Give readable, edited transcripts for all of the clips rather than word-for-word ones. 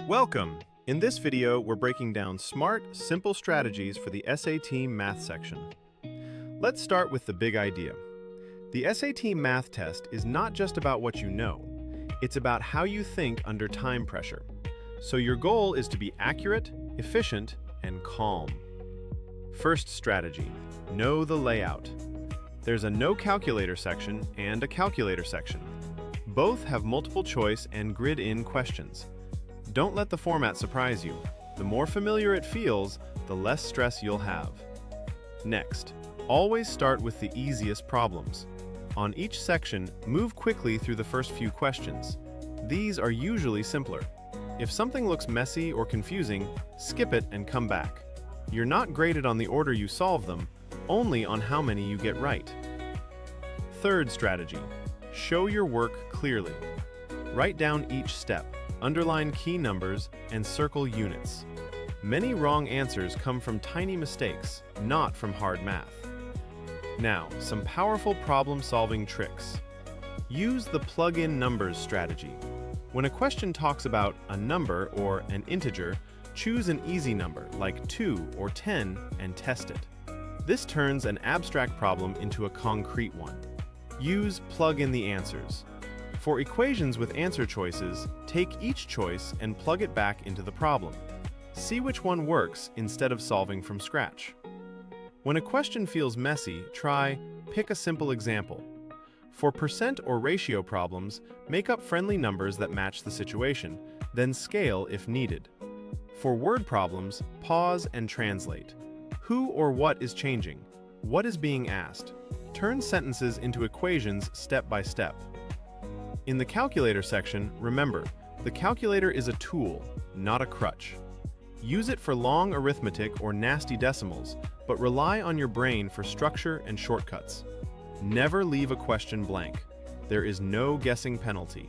Welcome! In this video, we're breaking down smart, simple strategies for the SAT math section. Let's start with the big idea. The SAT math test is not just about what you know, it's about how you think under time pressure. So your goal is to be accurate, efficient, and calm. First strategy, know the layout. There's a no calculator section and a calculator section. Both have multiple choice and grid-in questions. Don't let the format surprise you. The more familiar it feels, the less stress you'll have. Next, always start with the easiest problems. On each section, move quickly through the first few questions. These are usually simpler. If something looks messy or confusing, skip it and come back. You're not graded on the order you solve them, only on how many you get right. Third strategy, show your work clearly. Write down each step, underline key numbers, and circle units. Many wrong answers come from tiny mistakes, not from hard math. Now, some powerful problem-solving tricks. Use the plug-in numbers strategy. When a question talks about a number or an integer, choose an easy number like 2 or 10 and test it. This turns an abstract problem into a concrete one. Use plug in the answers. For equations with answer choices, take each choice and plug it back into the problem. See which one works instead of solving from scratch. When a question feels messy, try pick a simple example. For percent or ratio problems, make up friendly numbers that match the situation, then scale if needed. For word problems, pause and translate. Who or what is changing? What is being asked? Turn sentences into equations step by step. In the calculator section, remember, the calculator is a tool, not a crutch. Use it for long arithmetic or nasty decimals, but rely on your brain for structure and shortcuts. Never leave a question blank. There is no guessing penalty.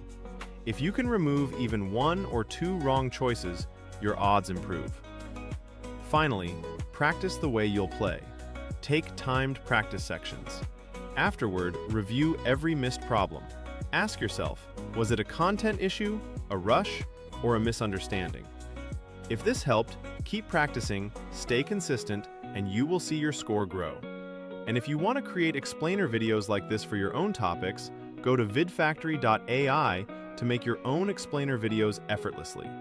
If you can remove even 1 or 2 wrong choices, your odds improve. Finally, practice the way you'll play. Take timed practice sections. Afterward, review every missed problem. Ask yourself, was it a content issue, a rush, or a misunderstanding? If this helped, keep practicing, stay consistent, and you will see your score grow. And if you want to create explainer videos like this for your own topics, go to vidfactory.ai to make your own explainer videos effortlessly.